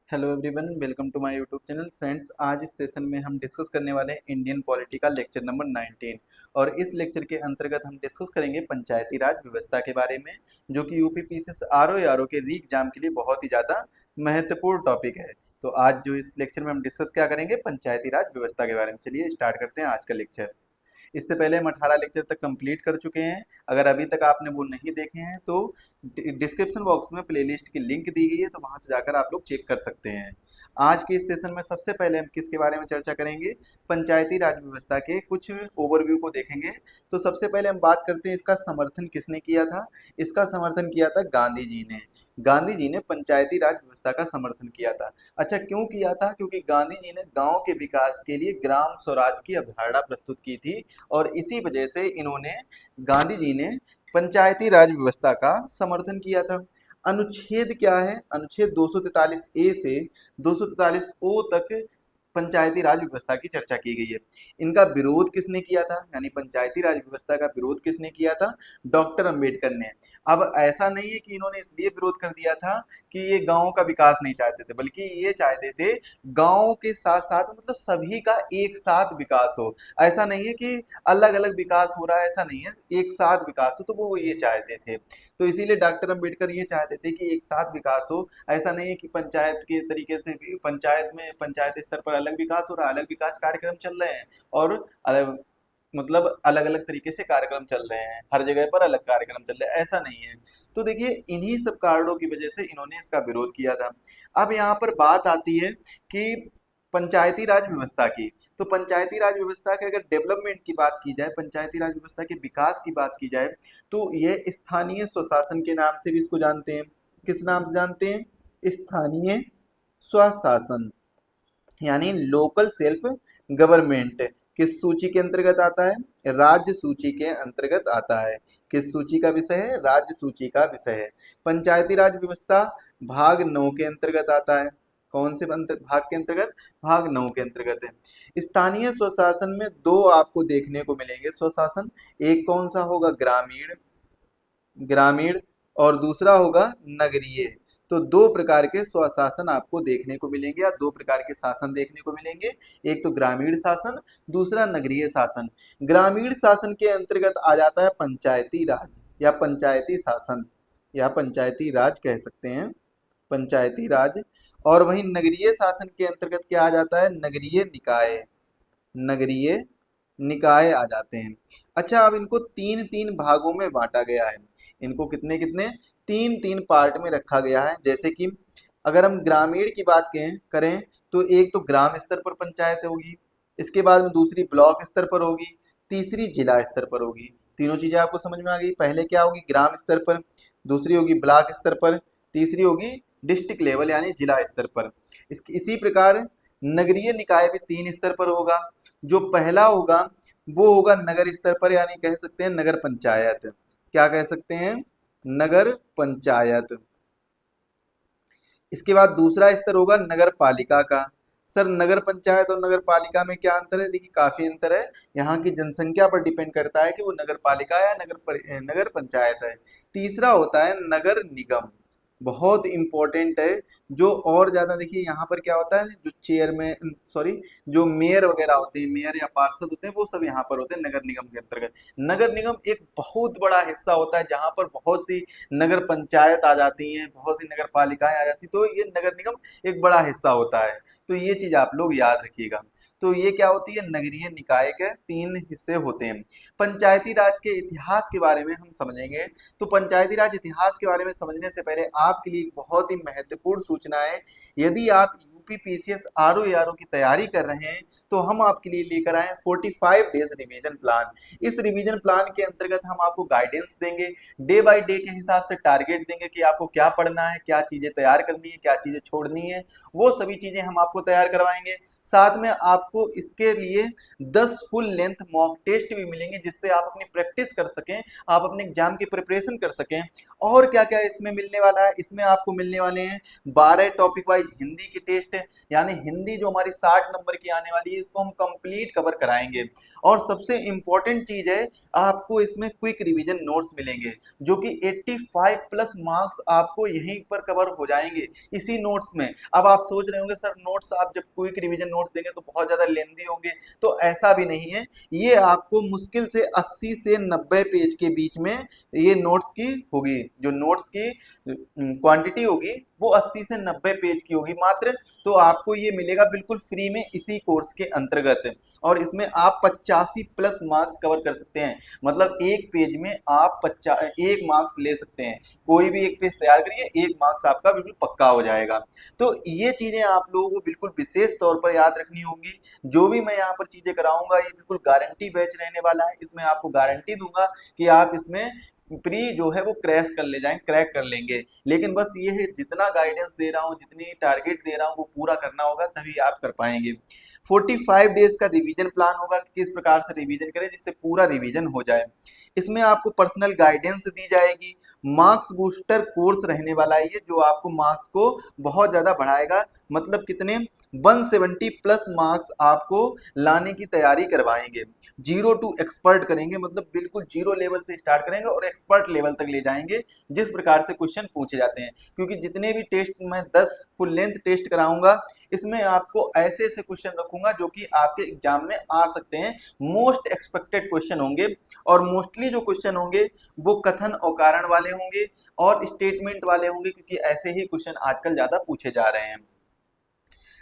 Hello everyone, welcome to my YouTube channel. Friends, आज इस session में हम डिस्कस करने वाले हैं इंडियन पॉलिटी का लेक्चर नंबर 19। और इस लेक्चर के अंतर्गत हम डिस्कस करेंगे पंचायती राज व्यवस्था के बारे में, जो कि यूपी पीसीएस आरओ के री एग्जाम के लिए बहुत ही ज़्यादा महत्वपूर्ण टॉपिक है। तो आज जो इस लेक्चर में हम डिस्कस क्या करेंगे, पंचायती राज व्यवस्था के बारे में। चलिए स्टार्ट करते हैं आज का लेक्चर। इससे पहले हम 18 लेक्चर तक कंप्लीट कर चुके हैं। अगर अभी तक आपने वो नहीं देखे हैं तो डिस्क्रिप्शन बॉक्स में प्लेलिस्ट की लिंक दी गई है, तो वहां से जाकर आप लोग चेक कर सकते हैं। आज के इस सेशन में सबसे पहले हम किसके बारे में चर्चा करेंगे, पंचायती राज व्यवस्था के कुछ ओवरव्यू को देखेंगे। तो सबसे पहले हम बात करते हैं इसका समर्थन किसने किया था। इसका समर्थन किया था गांधी जी ने। गांधी जी ने पंचायती राज व्यवस्था का समर्थन किया था। अच्छा, क्यों किया था? क्योंकि गांधी जी ने गांव के विकास के लिए ग्राम स्वराज की अवधारणा प्रस्तुत की थी, और इसी वजह से गांधी जी ने पंचायती राज व्यवस्था का समर्थन किया था। अनुच्छेद क्या है? अनुच्छेद 243 ए से 243 ओ तक पंचायती राज व्यवस्था की चर्चा की गई है। इनका विरोध किसने किया था, यानी पंचायती राज व्यवस्था का विरोध किसने किया था? डॉक्टर अंबेडकर ने। अब ऐसा नहीं है कि इन्होंने इसलिए विरोध कर दिया था कि ये गांव का विकास नहीं चाहते थे, बल्कि ये चाहते थे गांव के साथ साथ मतलब सभी का एक साथ विकास हो। ऐसा नहीं है कि अलग अलग विकास हो रहा है, ऐसा नहीं है, एक साथ विकास हो, तो वो ये चाहते थे। तो इसीलिए डॉक्टर अंबेडकर ये चाहते थे कि एक साथ विकास हो। ऐसा नहीं है कि पंचायत के तरीके से भी पंचायत स्तर पर अलग विकास हो रहा है, अलग विकास कार्यक्रम चल रहे हैं, और अलग मतलब अलग अलग तरीके से कार्यक्रम चल रहे हैं, हर जगह पर अलग कार्यक्रम चल रहे हैं, ऐसा नहीं है। तो देखिए, इन्हीं सब कारणों की वजह से इन्होंने इसका विरोध किया था। अब यहाँ पर बात आती है कि पंचायती राज व्यवस्था की। तो पंचायती राज व्यवस्था के अगर डेवलपमेंट की बात की जाए, पंचायती राज व्यवस्था के विकास की बात की जाए, तो यह स्थानीय स्वशासन के नाम से भी इसको जानते हैं। किस नाम से जानते हैं? स्थानीय स्वशासन, यानी लोकल सेल्फ गवर्नमेंट। किस सूची के अंतर्गत आता है? राज्य सूची के अंतर्गत आता है। किस सूची का विषय है? राज्य सूची का विषय है। पंचायती राज व्यवस्था भाग 9 के अंतर्गत आता है। कौन से भाग के अंतर्गत? भाग 9 के अंतर्गत है। स्थानीय स्वशासन में दो आपको देखने को मिलेंगे स्वशासन। एक कौन सा होगा? ग्रामीण, ग्रामीण, और दूसरा होगा नगरीय। तो दो प्रकार के स्वशासन आपको देखने को मिलेंगे, या दो प्रकार के शासन देखने को मिलेंगे। एक तो ग्रामीण शासन, दूसरा नगरीय शासन। ग्रामीण शासन के अंतर्गत आ जाता है पंचायती राज या पंचायती शासन, या पंचायती राज कह सकते हैं, पंचायती राज। और वहीं नगरीय शासन के अंतर्गत क्या आ जाता है? नगरीय निकाय, नगरीय निकाय आ जाते हैं। अच्छा, अब इनको तीन तीन भागों में बांटा गया है। इनको कितने कितने? तीन तीन पार्ट में रखा गया है। जैसे कि अगर हम ग्रामीण की बात करें तो एक तो ग्राम स्तर पर पंचायत होगी, इसके बाद में दूसरी ब्लॉक स्तर पर होगी, तीसरी जिला स्तर पर होगी। तीनों चीजें आपको समझ में आ गई। पहले क्या होगी? ग्राम स्तर पर, दूसरी होगी ब्लॉक स्तर पर, तीसरी होगी डिस्ट्रिक्ट लेवल यानी जिला स्तर पर। इसी प्रकार नगरीय निकाय भी 3 स्तर पर होगा। जो पहला होगा वो होगा नगर स्तर पर, यानी कह सकते हैं नगर पंचायत। क्या कह सकते हैं? नगर पंचायत। इसके बाद दूसरा स्तर होगा नगर पालिका का। सर, नगर पंचायत और नगर पालिका में क्या अंतर है? देखिए, काफी अंतर है। यहाँ की जनसंख्या पर डिपेंड करता है कि वो नगर पालिका है या नगर पंचायत है। तीसरा होता है नगर निगम, बहुत इंपॉर्टेंट है। जो और ज्यादा देखिए, यहाँ पर क्या होता है, जो चेयरमैन सॉरी जो मेयर वगैरह होते हैं, मेयर या पार्षद होते हैं, वो सब यहाँ पर होते हैं नगर निगम के अंतर्गत। नगर निगम एक बहुत बड़ा हिस्सा होता है, जहाँ पर बहुत सी नगर पंचायत आ जाती हैं, बहुत सी नगर पालिकाएं आ जाती, तो ये नगर निगम एक बड़ा हिस्सा होता है। तो ये चीज आप लोग याद रखिएगा। तो ये क्या होती है? नगरीय निकाय के 3 हिस्से होते हैं। पंचायती राज के इतिहास के बारे में हम समझेंगे। तो पंचायती राज इतिहास के बारे में समझने से पहले आपके लिए एक बहुत ही महत्वपूर्ण सूचना है। यदि आप यूपी पीसीएस आरओ की तैयारी कर रहे हैं, तो हम आपके लिए लेकर आए 45 डेज रिवीजन प्लान। इस रिवीजन प्लान के अंतर्गत हम आपको गाइडेंस देंगे, डे बाय डे के हिसाब से टारगेट देंगे कि आपको क्या पढ़ना है, क्या चीजें तैयार करनी है, क्या चीजें छोड़नी है। वो सभी चीजें हम आपको तैयार करवाएंगे। साथ में आपको इसके लिए 10 फुल लेंथ मॉक टेस्ट भी मिलेंगे, जिससे आप अपनी प्रैक्टिस कर सकें, आप अपने एग्जाम की प्रिपरेशन कर सकें। और क्या क्या इसमें मिलने वाला है? इसमें आपको मिलने वाले हैं 12 टॉपिक वाइज हिंदी के टेस्ट, है, यानी हिंदी जो हमारी 60 नंबर की आने वाली है इसको हम कंप्लीट कवर कराएंगे। और सबसे इंपॉर्टेंट चीज है, आपको इसमें क्विक रिवीजन नोट्स मिलेंगे जो कि 85 प्लस मार्क्स आपको यहीं पर कवर हो जाएंगे इसी नोट्स में। अब आप सोच रहे होंगे सर नोट्स आप जब क्विक रिवीजन नोट्स देंगे तो बहुत ज्यादा लेंदी होंगे, तो ऐसा भी नहीं है। ये आपको मुश्किल से 80 से 90 पेज के बीच में ये नोट्स की होगी, जो नोट्स की क्वांटिटी होगी वो 80 से 90 पेज की होगी मात्र। तो आपको ये मिलेगा बिल्कुल फ्री में इसी कोर्स के अंतर्गत, और इसमें आप 85 प्लस मार्क्स कवर कर सकते हैं। मतलब एक पेज में आप 1 मार्क्स ले सकते हैं। कोई भी एक पेज तैयार करिए, 1 मार्क्स आपका बिल्कुल पक्का हो जाएगा। तो ये चीजें आप लोगों को बिल्कुल विशेष तौर पर याद रखनी होंगी। जो भी मैं यहाँ पर चीजें कराऊंगा ये बिल्कुल गारंटी बैच रहने वाला है। इसमें आपको गारंटी दूंगा कि आप इसमें प्री जो है वो क्रैश कर ले जाएं, क्रैक कर लेंगे। लेकिन बस ये है जितना गाइडेंस दे रहा हूँ, जितनी टारगेट दे रहा हूँ वो पूरा करना होगा, तभी आप कर पाएंगे। 45 डेज का रिवीजन प्लान होगा कि किस प्रकार से रिवीजन करें जिससे पूरा रिवीजन हो जाए। इसमें आपको पर्सनल गाइडेंस दी जाएगी। मार्क्स बूस्टर कोर्स रहने वाला है ये, जो आपको मार्क्स को बहुत ज्यादा बढ़ाएगा। मतलब कितने 170 प्लस मार्क्स आपको लाने की तैयारी करवाएंगे। 0 टू एक्सपर्ट करेंगे, मतलब बिल्कुल 0 लेवल से स्टार्ट करेंगे और एक्सपर्ट लेवल तक ले जाएंगे जिस प्रकार से क्वेश्चन पूछे जाते हैं। क्योंकि जितने भी टेस्ट मैं 10 फुल लेंथ टेस्ट कराऊंगा इसमें आपको ऐसे ऐसे क्वेश्चन रखूंगा जो कि आपके एग्जाम में आ सकते हैं। मोस्ट एक्सपेक्टेड क्वेश्चन होंगे, और मोस्टली जो क्वेश्चन होंगे वो कथन और कारण वाले होंगे और स्टेटमेंट वाले होंगे, क्योंकि ऐसे ही क्वेश्चन आजकल ज्यादा पूछे जा रहे हैं।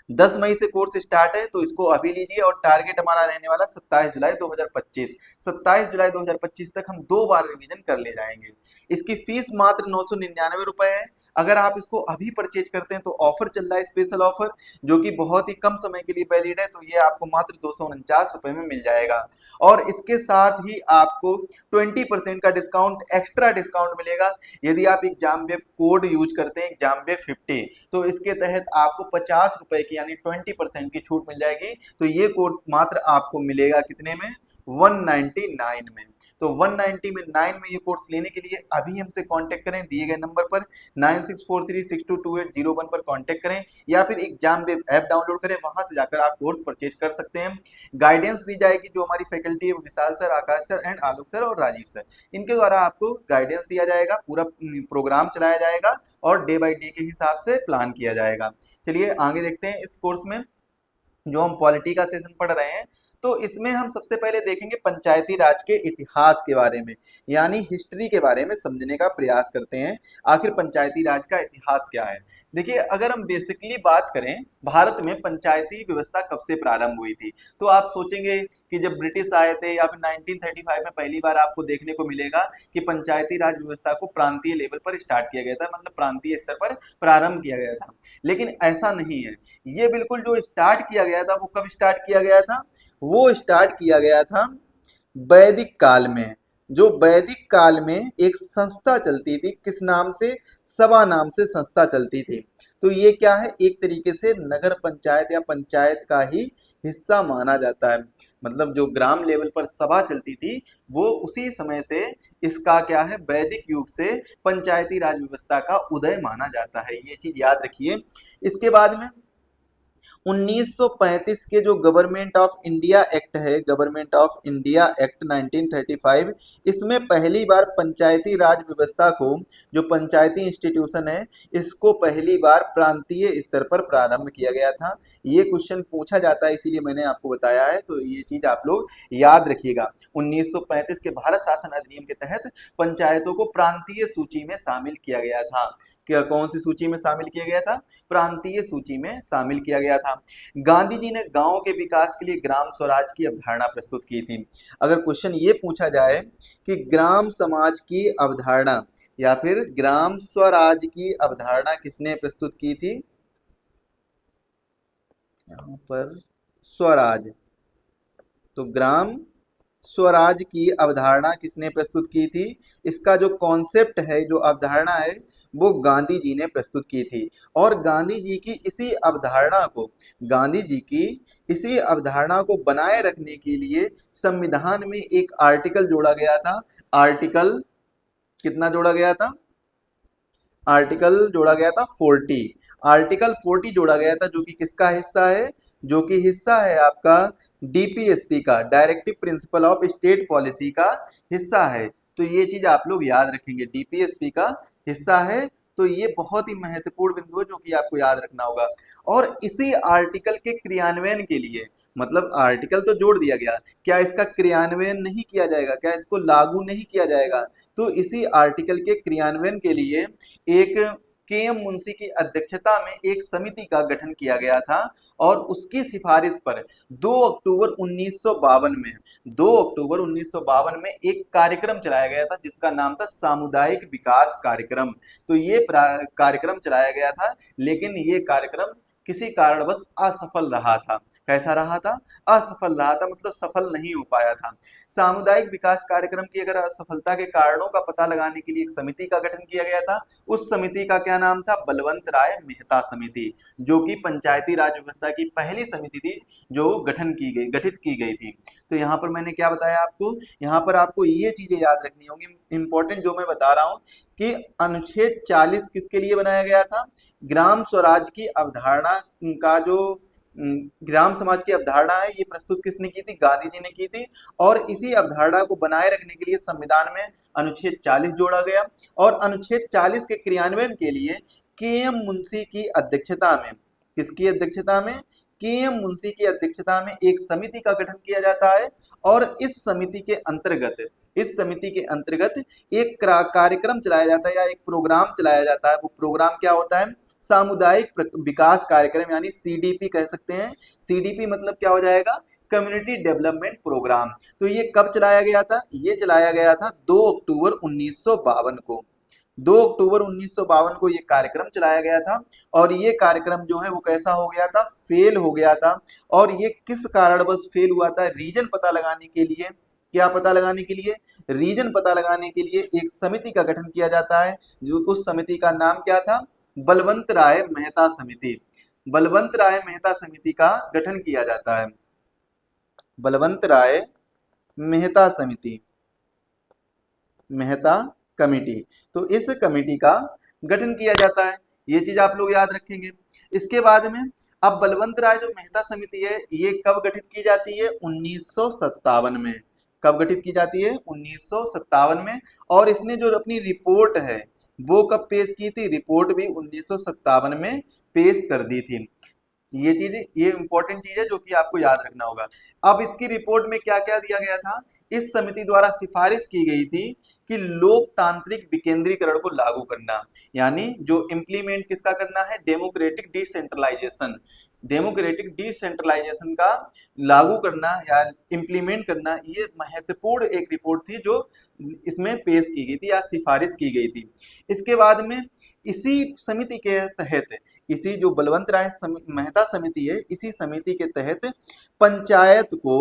10 मई से कोर्स स्टार्ट है तो इसको अभी लीजिए, और टारगेट हमारा रहने वाला 27 जुलाई 2025। 27 जुलाई 2025 तक हम 2 बार रिवीजन कर ले जाएंगे। इसकी फीस मात्र 999 रुपए है। अगर आप इसको अभी परचेज करते हैं तो ऑफर चल रहा है, स्पेशल ऑफर, जो कि बहुत ही कम समय के लिए वैलिड है। तो ये आपको मात्र 249 रुपए में मिल जाएगा, और इसके साथ ही आपको 20% का डिस्काउंट, एक्स्ट्रा डिस्काउंट मिलेगा यदि आप एग्जाम वेब कोड यूज करते हैं, एग्जाम वेब 50। तो इसके तहत आपको 50 रुपए की यानी 20% की छूट मिल जाएगी। तो ये कोर्स मात्र आपको मिलेगा कितने में, 199 में। तो 199 में ये कोर्स लेने के लिए अभी हमसे कांटेक्ट करें दिए गए नंबर पर, 9643622801 पर कांटेक्ट करें, या फिर एग्जाम वेब ऐप डाउनलोड करें, वहां से जाकर आप कोर्स परचेज कर सकते हैं। गाइडेंस दी जाएगी, जो हमारी फैकल्टी है वो Vishal sir, Akash sir and Alok sir और राजीव सर, इनके द्वारा आपको गाइडेंस दिया जाएगा, पूरा प्रोग्राम चलाया जाएगा और डे बाय डे के हिसाब से प्लान किया जाएगा। चलिए आगे देखते हैं। इस कोर्स में जो हम पॉलिटी का सेशन पढ़ रहे हैं, तो इसमें हम सबसे पहले देखेंगे पंचायती राज के इतिहास के बारे में, यानी हिस्ट्री के बारे में समझने का प्रयास करते हैं। आखिर पंचायती राज का इतिहास क्या है। देखिए, अगर हम बेसिकली बात करें भारत में पंचायती व्यवस्था कब से प्रारंभ हुई थी, तो आप सोचेंगे कि जब ब्रिटिश आए थे, या फिर 1935 में पहली बार आपको देखने को मिलेगा कि पंचायती राज व्यवस्था को प्रांतीय लेवल पर स्टार्ट किया गया था, मतलब प्रांतीय स्तर पर प्रारंभ किया गया था। लेकिन ऐसा नहीं है। ये बिल्कुल जो स्टार्ट किया गया था वो कब स्टार्ट किया गया था, वो स्टार्ट किया गया था वैदिक काल में। जो वैदिक काल में एक संस्था चलती थी, किस नाम से, सभा नाम से संस्था चलती थी। तो ये क्या है, एक तरीके से नगर पंचायत या पंचायत का ही हिस्सा माना जाता है। मतलब जो ग्राम लेवल पर सभा चलती थी वो उसी समय से, इसका क्या है, वैदिक युग से पंचायती राज व्यवस्था का उदय माना जाता है। ये चीज याद रखिए। इसके बाद में 1935 के जो गवर्नमेंट ऑफ इंडिया एक्ट है, गवर्नमेंट ऑफ इंडिया एक्ट 1935, इसमें पहली बार पंचायती राज व्यवस्था को, जो पंचायती इंस्टीट्यूशन है, इसको पहली बार प्रांतीय स्तर पर प्रारंभ किया गया था। ये क्वेश्चन पूछा जाता है, इसीलिए मैंने आपको बताया है, तो ये चीज आप लोग याद रखिएगा। 1935 के भारत शासन अधिनियम के तहत पंचायतों को प्रांतीय सूची में शामिल किया गया था। क्या, कौन सी सूची में शामिल किया गया था, प्रांतीय सूची में शामिल किया गया था। गांधी जी ने गांव के विकास के लिए ग्राम स्वराज की अवधारणा प्रस्तुत की थी। अगर क्वेश्चन ये पूछा जाए कि ग्राम समाज की अवधारणा या फिर ग्राम स्वराज की अवधारणा किसने प्रस्तुत की थी, यहां पर स्वराज, तो ग्राम स्वराज की अवधारणा किसने प्रस्तुत की थी, इसका जो कॉन्सेप्ट है, जो अवधारणा है, वो गांधी जी ने प्रस्तुत की थी। और गांधी जी की इसी अवधारणा को, गांधी जी की इसी अवधारणा को बनाए रखने के लिए संविधान में एक आर्टिकल जोड़ा गया था। आर्टिकल कितना जोड़ा गया था, आर्टिकल जोड़ा गया था 40। आर्टिकल 40 जोड़ा गया था, जो कि किसका हिस्सा है, जो कि हिस्सा है आपका डीपीएसपी का, directive principle of state policy का हिस्सा है। तो ये चीज आप लोग याद रखेंगे, डीपीएसपी का हिस्सा है। तो ये बहुत ही महत्वपूर्ण बिंदु है जो कि आपको याद रखना होगा। और इसी आर्टिकल के क्रियान्वयन के लिए, मतलब आर्टिकल तो जोड़ दिया गया, क्या इसका क्रियान्वयन नहीं किया जाएगा, क्या इसको लागू नहीं किया जाएगा, तो इसी आर्टिकल के क्रियान्वयन के लिए एक के एम मुंशी की अध्यक्षता में एक समिति का गठन किया गया था। और उसकी सिफारिश पर 2 अक्टूबर 1952 में 2 अक्टूबर 1952 में एक कार्यक्रम चलाया गया था, जिसका नाम था सामुदायिक विकास कार्यक्रम। तो ये कार्यक्रम चलाया गया था, लेकिन ये कार्यक्रम किसी कारणवश असफल रहा था। कैसा रहा था, असफल रहा था, मतलब सफल नहीं हो पाया था। सामुदायिक विकास कार्यक्रम की अगर असफलता के कारणों का पता लगाने के लिए एक समिति का गठन किया गया था। उस समिति का क्या नाम था, बलवंत राय मेहता समिति, जो कि पंचायती राज व्यवस्था की पहली समिति थी जो गठित की गई थी। तो यहाँ पर मैंने क्या बताया आपको, यहाँ पर आपको ये चीजें याद रखनी होंगी, इंपॉर्टेंट जो मैं बता रहा हूँ, कि अनुच्छेद 40 किसके लिए बनाया गया था, ग्राम स्वराज की अवधारणा का जो ग्राम समाज की अवधारणा है, ये प्रस्तुत किसने की थी, गांधी जी ने की थी। और इसी अवधारणा को बनाए रखने के लिए संविधान में अनुच्छेद 40 जोड़ा गया। और अनुच्छेद 40 के क्रियान्वयन के लिए के एम मुंशी की अध्यक्षता में, किसकी अध्यक्षता में, के एम मुंशी की अध्यक्षता में एक समिति का गठन किया जाता है। और इस समिति के अंतर्गत एक कार्यक्रम चलाया जाता है या एक प्रोग्राम चलाया जाता है। वो प्रोग्राम क्या होता है, सामुदायिक विकास कार्यक्रम, यानी सीडीपी कह सकते हैं। सीडीपी मतलब क्या हो जाएगा, कम्युनिटी डेवलपमेंट प्रोग्राम। तो ये कब चलाया गया था, ये चलाया गया था 2 अक्टूबर 1952 को। 2 अक्टूबर 1952 को ये कार्यक्रम चलाया गया था। और ये कार्यक्रम जो है वो कैसा हो गया था, फेल हो गया था। और ये किस कारणवश फेल हुआ था, रीजन पता लगाने के लिए, क्या पता लगाने के लिए, रीजन पता लगाने के लिए एक समिति का गठन किया जाता है। जो उस समिति का नाम क्या था, बलवंत राय मेहता समिति। बलवंत राय मेहता समिति का गठन किया जाता है, बलवंत राय मेहता समिति, मेहता कमेटी। तो इस कमेटी का गठन किया जाता है, ये चीज आप लोग याद रखेंगे। इसके बाद में अब बलवंत राय जो मेहता समिति है, ये कब गठित की जाती है, 1957 में। कब गठित की जाती है, 1957 में। और इसने जो अपनी रिपोर्ट है वो कब पेश की थी, रिपोर्ट भी 1957 में पेश कर दी थी। ये इंपॉर्टेंट चीज है जो कि आपको याद रखना होगा। अब इसकी रिपोर्ट में क्या क्या दिया गया था, इस समिति द्वारा सिफारिश की गई थी कि लोकतांत्रिक विकेंद्रीकरण को लागू करना, यानी जो इम्प्लीमेंट किसका करना है, डेमोक्रेटिक डिसेंट्रलाइजेशन, डेमोक्रेटिक डिसेंट्रलाइजेशन का लागू करना या इम्प्लीमेंट करना। ये महत्वपूर्ण एक रिपोर्ट थी जो इसमें पेश की गई थी या सिफारिश की गई थी। इसके बाद में इसी समिति के तहत, इसी जो बलवंत राय मेहता समिति है, इसी समिति के तहत पंचायत को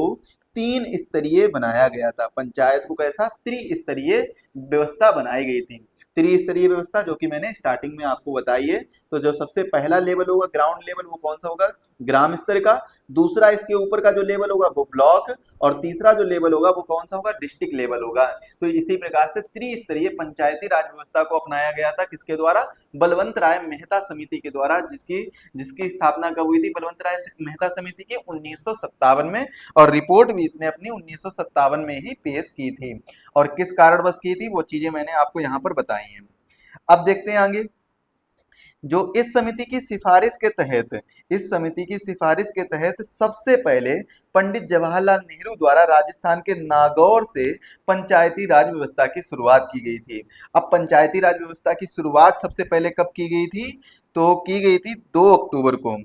3 स्तरीय बनाया गया था। पंचायत को कैसा, त्रिस्तरीय व्यवस्था बनाई गई थी। त्रिस्तरीय व्यवस्था जो कि मैंने स्टार्टिंग में आपको बताई है। तो जो सबसे पहला लेवल होगा ग्राउंड लेवल, वो कौन सा होगा, ग्राम स्तर का। दूसरा इसके ऊपर का जो लेवल होगा वो ब्लॉक, और तीसरा जो लेवल होगा वो कौन सा होगा, डिस्ट्रिक्ट लेवल होगा। तो इसी प्रकार से त्रिस्तरीय पंचायती राज व्यवस्था को अपनाया गया था, किसके द्वारा, बलवंत राय मेहता समिति के द्वारा, जिसकी जिसकी स्थापना कब हुई थी, बलवंत राय मेहता समिति की 1957 में। और रिपोर्ट भी इसने अपनी 1957 में ही पेश की थी। और किस कारणवश की थी, वो चीजें मैंने आपको यहाँ पर बताई हैं। अब देखते हैं आगे, जो इस समिति की सिफारिश के तहत, इस समिति की सिफारिश के तहत सबसे पहले पंडित जवाहरलाल नेहरू द्वारा राजस्थान के नागौर से पंचायती राज व्यवस्था की शुरुआत की गई थी। अब पंचायती राज व्यवस्था की शुरुआत सबसे पहले कब की गई थी, तो की गई थी 2 अक्टूबर को।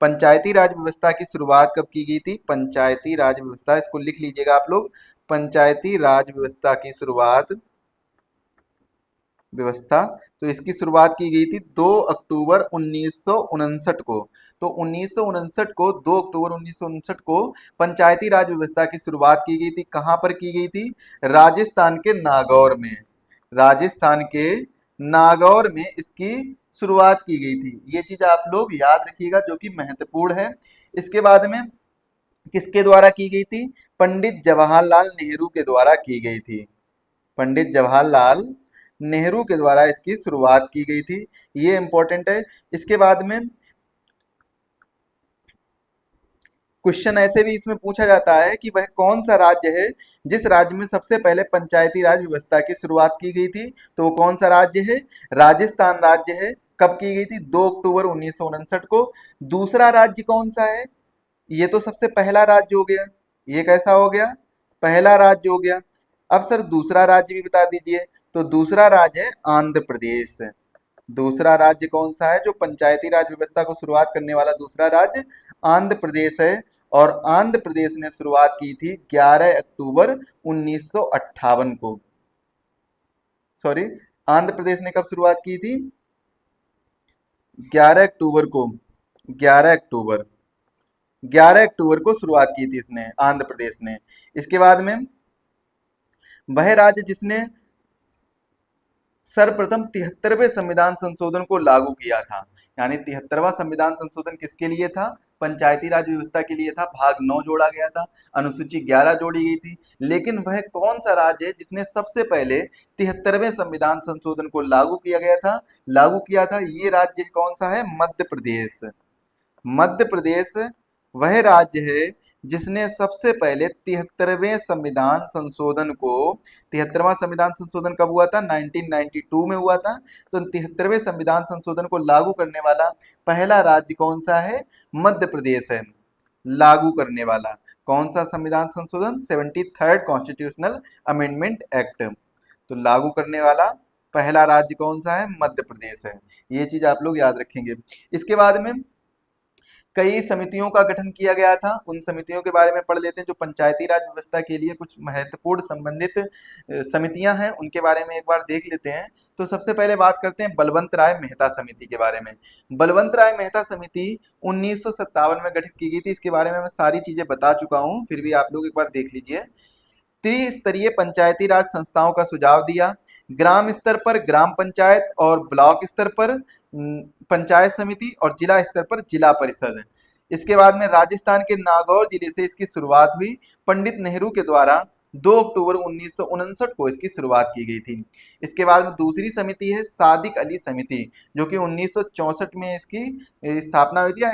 पंचायती राज व्यवस्था की शुरुआत कब की गई थी, पंचायती राज व्यवस्था, इसको लिख लीजिएगा आप लोग, पंचायती राज व्यवस्था की शुरुआत, व्यवस्था, तो इसकी शुरुआत की गई थी 2 अक्टूबर 1959 को। तो 1959 को, 2 अक्टूबर 1959 को पंचायती राज व्यवस्था की शुरुआत की गई थी। कहां पर की गई थी, राजस्थान के नागौर में, राजस्थान के नागौर में इसकी शुरुआत की गई थी। ये चीज आप लोग याद रखिएगा जो कि महत्वपूर्ण है। इसके बाद में किसके द्वारा की गई थी, पंडित जवाहरलाल नेहरू के द्वारा की गई थी, पंडित जवाहरलाल नेहरू के द्वारा इसकी शुरुआत की गई थी। ये इंपॉर्टेंट है। इसके बाद में क्वेश्चन ऐसे भी इसमें पूछा जाता है कि वह कौन सा राज्य है जिस राज्य में सबसे पहले पंचायती राज व्यवस्था की शुरुआत की गई थी। तो वो कौन सा राज्य है? राजस्थान राज्य है। कब की गई थी? 2 अक्टूबर 1959 को। दूसरा राज्य कौन सा है? ये तो सबसे पहला राज्य हो गया। ये कैसा हो गया? पहला राज्य हो गया। अब सर दूसरा राज्य भी बता दीजिए। तो दूसरा राज्य है आंध्र प्रदेश। दूसरा राज्य कौन सा है जो पंचायती राज व्यवस्था को शुरुआत करने वाला? दूसरा राज्य आंध्र प्रदेश है। और आंध्र प्रदेश ने शुरुआत की थी 11 अक्टूबर 1958 को। सॉरी, आंध्र प्रदेश ने कब शुरुआत की थी? 11 अक्टूबर को। 11 अक्टूबर 11 अक्टूबर को शुरुआत की थी इसने, आंध्र प्रदेश ने। इसके बाद में वह राज्य जिसने सर्वप्रथम 73वें संविधान संशोधन को लागू किया था। यानी 73वां संविधान संशोधन किसके लिए था? पंचायती राज व्यवस्था के लिए था। भाग 9 जोड़ा गया था, अनुसूची 11 जोड़ी गई थी। लेकिन वह कौन सा राज्य है जिसने सबसे पहले 73वें संविधान संशोधन को लागू किया गया था? लागू किया था। ये राज्य कौन सा है? मध्य प्रदेश। मध्य प्रदेश वह राज्य है जिसने सबसे पहले 73वें संविधान संशोधन को, 73वां संविधान संशोधन कब हुआ था? 1992 में हुआ था। तो 73वें संविधान संशोधन को लागू करने वाला पहला राज्य कौन सा है? मध्य प्रदेश है। लागू करने वाला कौन सा संविधान संशोधन? 73rd constitutional amendment act. तो लागू करने वाला पहला राज्य कौन सा है? मध्य प्रदेश है। ये चीज आप लोग याद रखेंगे। इसके बाद में कई समितियों का गठन किया गया था। उन समितियों के बारे में पढ़ लेते हैं जो पंचायती राज व्यवस्था के लिए कुछ महत्वपूर्ण संबंधित समितियां हैं, उनके बारे में एक बार देख लेते हैं। तो सबसे पहले बात करते हैं बलवंत राय मेहता समिति के बारे में। बलवंत राय मेहता समिति 1957 में गठित की गई थी। इसके बारे में मैं सारी चीजें बता चुका हूँ, फिर भी आप लोग एक बार देख लीजिए। त्रिस्तरीय पंचायती राज संस्थाओं का सुझाव दिया। ग्राम स्तर पर ग्राम पंचायत और ब्लॉक स्तर पर पंचायत समिति और जिला स्तर पर जिला परिषद। इसके बाद में राजस्थान के नागौर जिले से इसकी शुरुआत हुई। पंडित नेहरू के द्वारा 2 अक्टूबर 1959 को इसकी शुरुआत की गई थी। इसके बाद में दूसरी समिति है सादिक अली समिति, जो कि 1964 में इसकी स्थापना हुई थी या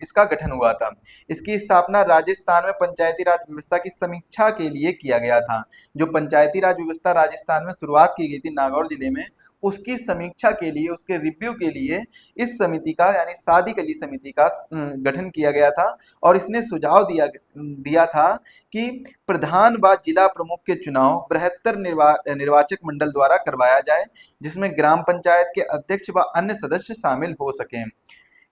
इसका गठन हुआ था। इसकी स्थापना राजस्थान में पंचायती राज व्यवस्था की समीक्षा के लिए किया गया था। जो पंचायती राज व्यवस्था राजस्थान में शुरुआत की गई थी नागौर जिले में, उसकी समीक्षा के लिए, उसके रिव्यू के लिए इस समिति का यानी सादिक अली समिति का गठन किया गया था। और इसने सुझाव दिया था कि प्रधान व जिला प्रमुख के चुनाव बृहत्तर निर्वाचक मंडल द्वारा करवाया जाए, जिसमें ग्राम पंचायत के अध्यक्ष व अन्य सदस्य शामिल हो सकें।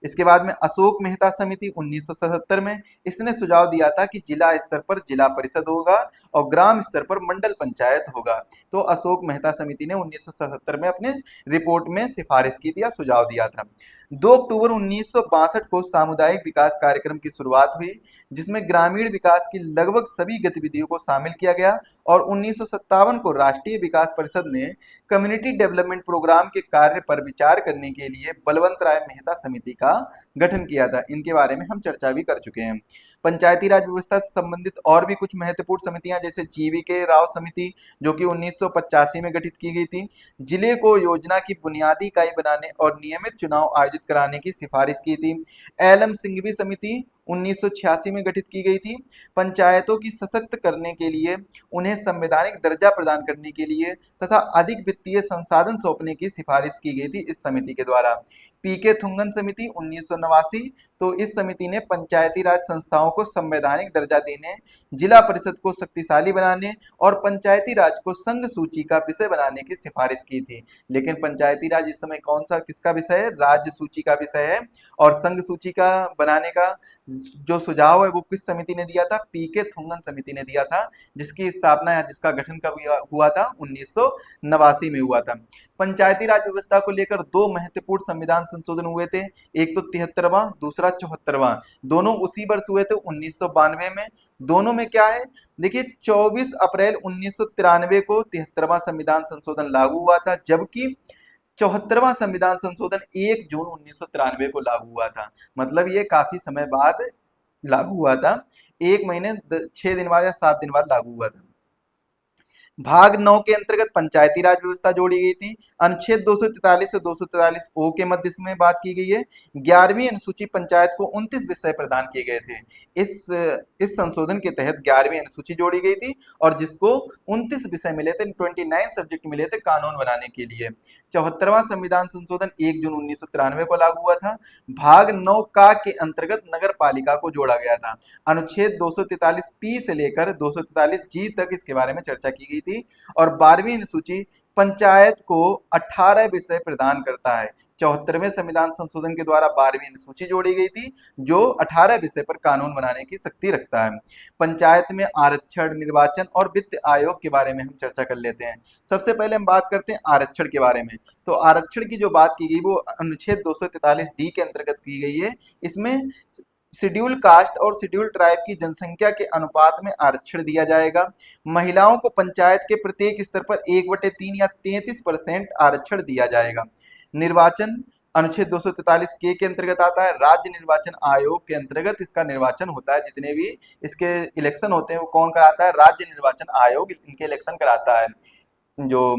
इसके बाद में अशोक मेहता समिति 1977 में, इसने सुझाव दिया था कि जिला स्तर पर जिला परिषद होगा और ग्राम स्तर पर मंडल पंचायत होगा। तो अशोक मेहता समिति ने 1977 में अपने रिपोर्ट में सिफारिश की थी या सुझाव दिया था। 2 अक्टूबर 1962 को सामुदायिक विकास कार्यक्रम की शुरुआत हुई, जिसमें ग्रामीण विकास की लगभग सभी गतिविधियों को शामिल किया गया। और 1957 को राष्ट्रीय विकास परिषद ने कम्युनिटी डेवलपमेंट प्रोग्राम के कार्य पर विचार करने के लिए बलवंत राय मेहता समिति का गठन किया था। इनके बारे में हम चर्चा भी कर चुके हैं। पंचायती राज व्यवस्था से संबंधित और भी कुछ महत्वपूर्ण समितियां जैसे जीवी के राव समिति, जो कि 1985 में गठित की गई थी, जिले को योजना की बुनियादी इकाई बनाने और नियमित चुनाव आयोजित कराने की सिफारिश की थी। एलएम सिंघवी समिति 1986 में गठित की गई थी। पंचायतों की सशक्त करने के लिए, उन्हें संवैधानिक दर्जा प्रदान करने के लिए तथा अधिक वित्तीय संसाधन सौंपने की सिफारिश की गई थी इस समिति के द्वारा। पीके थुंगन समिति 1989, तो इस समिति ने पंचायती राज संस्थाओं को संवैधानिक दर्जा देने, जिला परिषद को शक्तिशाली बनाने और पंचायती राज को संघ सूची का विषय बनाने की सिफारिश की थी। लेकिन पंचायती राज इस समय कौन सा किसका विषय है? राज्य सूची का विषय है। और संघ सूची का बनाने का जो सुझाव है वो किस समिति ने दिया था? पीके थुंगन समिति ने दिया था, जिसकी स्थापना या जिसका गठन कब हुआ था? 1989 में हुआ था। पंचायती राज व्यवस्था को लेकर दो महत्वपूर्ण संविधान संशोधन हुए थे। एक तो 73वां, दूसरा 74वां। दोनों उसी वर्ष हुए थे 1992 में। दोनों में क्या है? देखिए 24 अप्रैल 1993 को 73वां संविधान संशोधन लागू हुआ था, जबकि 74वां संविधान संशोधन 1 जून 1993 को लागू हुआ था। मतलब ये काफी समय बाद लागू हुआ था, 1 महीने 6 दिन बाद या 7 दिन बाद लागू हुआ था। भाग 9 के अंतर्गत पंचायती राज व्यवस्था जोड़ी गई थी। अनुच्छेद 243 से 243 ओ के मध्य इसमें बात की गई है। 11वीं अनुसूची पंचायत को 29 विषय प्रदान किए गए थे। इस इस संशोधन के तहत 11वीं अनुसूची जोड़ी गई थी और जिसको 29 विषय मिले थे, 29 सब्जेक्ट मिले थे कानून बनाने के लिए। 74वां संविधान संशोधन 1 जून 1993 को लागू हुआ था। भाग 9 का के अंतर्गत नगर पालिका को जोड़ा गया था। अनुच्छेद 243 पी से लेकर 243 जी तक इसके बारे में चर्चा की गई थी। और 12वीं अनुसूची पंचायत को 18 विषय प्रदान करता है। 74वें संविधान संशोधन के द्वारा 12वीं अनुसूची जोड़ी गई थी जो 18 विषय पर कानून बनाने की शक्ति रखता है। पंचायत में आरक्षण, निर्वाचन और वित्त आयोग के बारे में हम चर्चा कर लेते हैं। सबसे पहले हम बात करते हैं आरक्षण के बारे में। तो आरक्षण की जो बात की गई वो अनुच्छेद 243 डी के अंतर्गत की गई है। इसमें शेड्यूल कास्ट और शेड्यूल ट्राइब की जनसंख्या के अनुपात में आरक्षण दिया जाएगा। महिलाओं को पंचायत के प्रत्येक स्तर पर 1/3 या 33% आरक्षण दिया जाएगा। निर्वाचन अनुच्छेद 243 के अंतर्गत आता है। राज्य निर्वाचन आयोग के अंतर्गत इसका निर्वाचन होता है। जितने भी इसके इलेक्शन होते हैं वो कौन कराता है? राज्य निर्वाचन आयोग इनके इलेक्शन कराता है। जो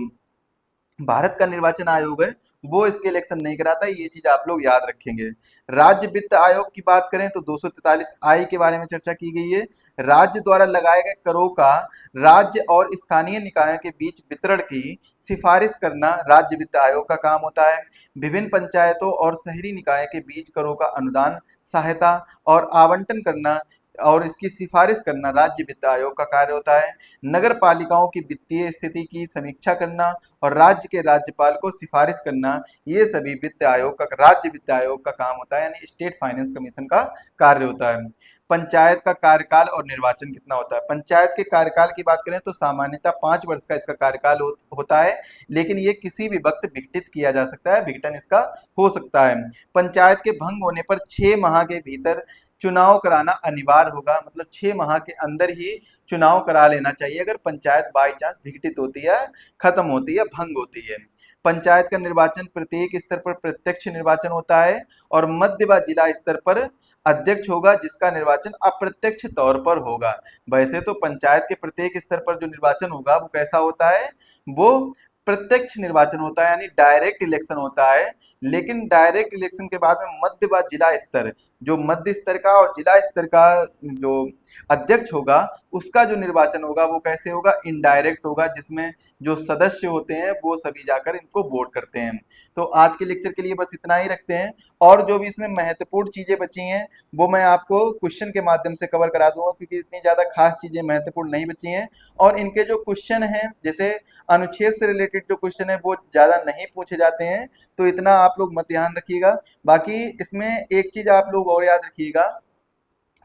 भारत का निर्वाचन आयोग है वो इसके इलेक्शन नहीं कराता है, ये चीज आप लोग याद रखेंगे। राज्य वित्त आयोग की बात करें तो 243 आई के बारे में चर्चा की गई है। राज्य द्वारा लगाए गए करों का राज्य और स्थानीय निकायों के बीच वितरण की सिफारिश करना राज्य वित्त आयोग का काम होता है। विभिन्न पंचायतों और शहरी निकाय के बीच करों का अनुदान, सहायता और आवंटन करना और इसकी सिफारिश करना राज्य वित्त आयोग का कार्य होता है। नगर पालिकाओं की वित्तीय स्थिति की समीक्षा करना और राज्य के राज्यपाल को सिफारिश करना, ये सभी वित्त आयोग का, राज्य वित्त आयोग का काम होता है, यानी स्टेट फाइनेंस कमीशन का कार्य होता है। पंचायत का कार्यकाल और निर्वाचन कितना होता है? पंचायत के कार्यकाल की बात करें तो सामान्यतः 5 वर्ष का इसका कार्यकाल होता है, लेकिन ये किसी भी वक्त विघटित किया जा सकता है, विघटन इसका हो सकता है। पंचायत के भंग होने पर 6 माह के भीतर चुनाव कराना अनिवार्य होगा, मतलब 6 माह के अंदर ही चुनाव करा लेना चाहिए अगर पंचायत बाई चांस विघटित होती है, खत्म होती है, भंग होती है। पंचायत का निर्वाचन प्रत्येक स्तर पर प्रत्यक्ष निर्वाचन होता है और मध्य व जिला स्तर पर अध्यक्ष होगा जिसका निर्वाचन अप्रत्यक्ष तौर पर होगा। वैसे तो पंचायत के प्रत्येक स्तर पर जो निर्वाचन होगा वो कैसा होता है? वो प्रत्यक्ष निर्वाचन होता है, यानी डायरेक्ट इलेक्शन होता है। लेकिन डायरेक्ट इलेक्शन के बाद में मध्य व जिला स्तर, जो मध्य स्तर का और जिला स्तर का जो अध्यक्ष होगा उसका जो निर्वाचन होगा वो कैसे होगा? इनडायरेक्ट होगा, जिसमें जो सदस्य होते हैं वो सभी जाकर इनको वोट करते हैं। तो आज के लेक्चर के लिए बस इतना ही रखते हैं, और जो भी इसमें महत्वपूर्ण चीजें बची हैं वो मैं आपको क्वेश्चन के माध्यम से कवर करा दूंगा, क्योंकि इतनी ज्यादा खास चीजें महत्वपूर्ण नहीं बची हैं। और इनके जो क्वेश्चन हैं, जैसे अनुच्छेद से रिलेटेड जो क्वेश्चन है वो ज्यादा नहीं पूछे जाते हैं, तो इतना आप लोग मत ध्यान रखिएगा। बाकी इसमें एक चीज आप लोग और याद रखिएगा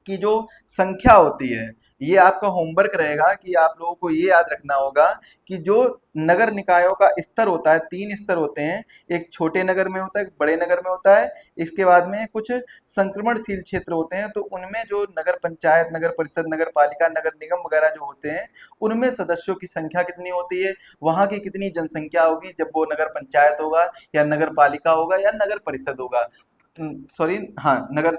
कि जो संख्या होती है, ये आपका होमवर्क रहेगा कि आप लोगों को ये याद रखना होगा कि जो नगर निकायों का स्तर होता है, 3 स्तर होते हैं। एक छोटे नगर में होता है, एक बड़े नगर में होता है, इसके बाद में कुछ संक्रमणशील क्षेत्र होते हैं। तो उनमें जो नगर पंचायत, नगर परिषद, नगर पालिका, नगर निगम वगैरह जो होते हैं, उनमें सदस्यों की संख्या कितनी होती है, वहां की कितनी जनसंख्या होगी जब वो नगर पंचायत होगा या नगर पालिका होगा या नगर परिषद होगा, सॉरी, हाँ, नगर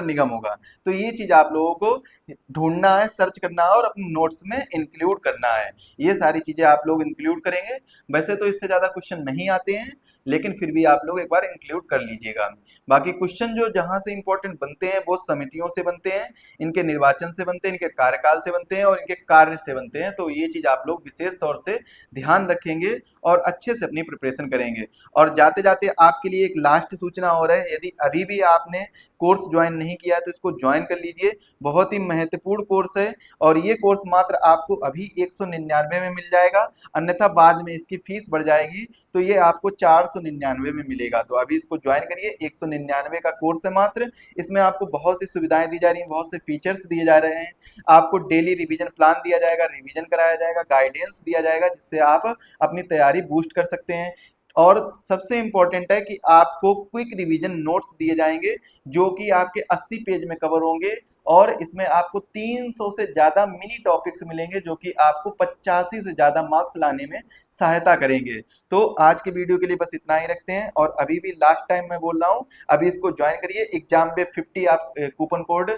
निगम होगा। तो ये चीज आप लोगों को ढूंढना है, सर्च करना है और अपने नोट्स में इंक्लूड करना है। ये सारी चीजें आप लोग इंक्लूड करेंगे। वैसे तो इससे ज्यादा क्वेश्चन नहीं आते हैं, लेकिन फिर भी आप लोग एक बार इंक्लूड कर लीजिएगा। बाकी क्वेश्चन जो जहां से इंपॉर्टेंट बनते हैं वो समितियों से बनते हैं, इनके निर्वाचन से बनते हैं, इनके कार्यकाल से बनते हैं और इनके कार्य से बनते हैं। तो ये चीज आप लोग विशेष तौर से ध्यान रखेंगे और अच्छे से अपनी प्रिपरेशन करेंगे। और जाते जाते आपके लिए एक लास्ट सूचना और है, यदि अभी भी आपने कोर्स ज्वाइन नहीं किया है तो इसको ज्वाइन कर लीजिए। बहुत ही महत्वपूर्ण कोर्स है और ये कोर्स मात्र आपको अभी 199 में मिल जाएगा, अन्यथा बाद में इसकी फीस बढ़ जाएगी तो ये आपको 499 में मिलेगा। तो अभी इसको ज्वाइन करिए, 199 का कोर्स है मात्र। इसमें आपको बहुत सी सुविधाएं दी जा रही हैं, बहुत से फीचर्स दिए जा रहे हैं। आपको डेली रिवीजन प्लान दिया जाएगा, रिवीजन कराया जाएगा, गाइडेंस दिया जाएगा, जिससे आप अपनी तैयारी बूस्ट कर सकते हैं। और सबसे इंपॉर्टेंट है कि आपको क्विक रिवीजन नोट्स दिए जाएंगे जो कि आपके 80 पेज में कवर होंगे और इसमें आपको 300 से ज्यादा मिनी टॉपिक्स मिलेंगे जो कि आपको 85 से ज्यादा मार्क्स लाने में सहायता करेंगे। तो आज के वीडियो के लिए बस इतना ही रखते हैं और अभी भी लास्ट टाइम मैं बोल रहा हूं, अभी इसको ज्वाइन करिए। एग्जाम पे 50 आप कूपन कोड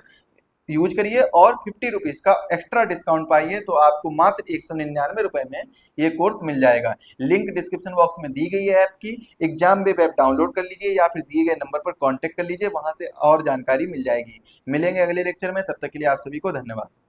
यूज करिए और 50 रुपीज़ का एक्स्ट्रा डिस्काउंट पाइए, तो आपको मात्र 199 रुपये में ये कोर्स मिल जाएगा। लिंक डिस्क्रिप्शन बॉक्स में दी गई है ऐप की। एग्जाम वेब ऐप डाउनलोड कर लीजिए या फिर दिए गए नंबर पर कॉन्टेक्ट कर लीजिए, वहां से और जानकारी मिल जाएगी। मिलेंगे अगले लेक्चर में, तब तक के लिए आप सभी को धन्यवाद।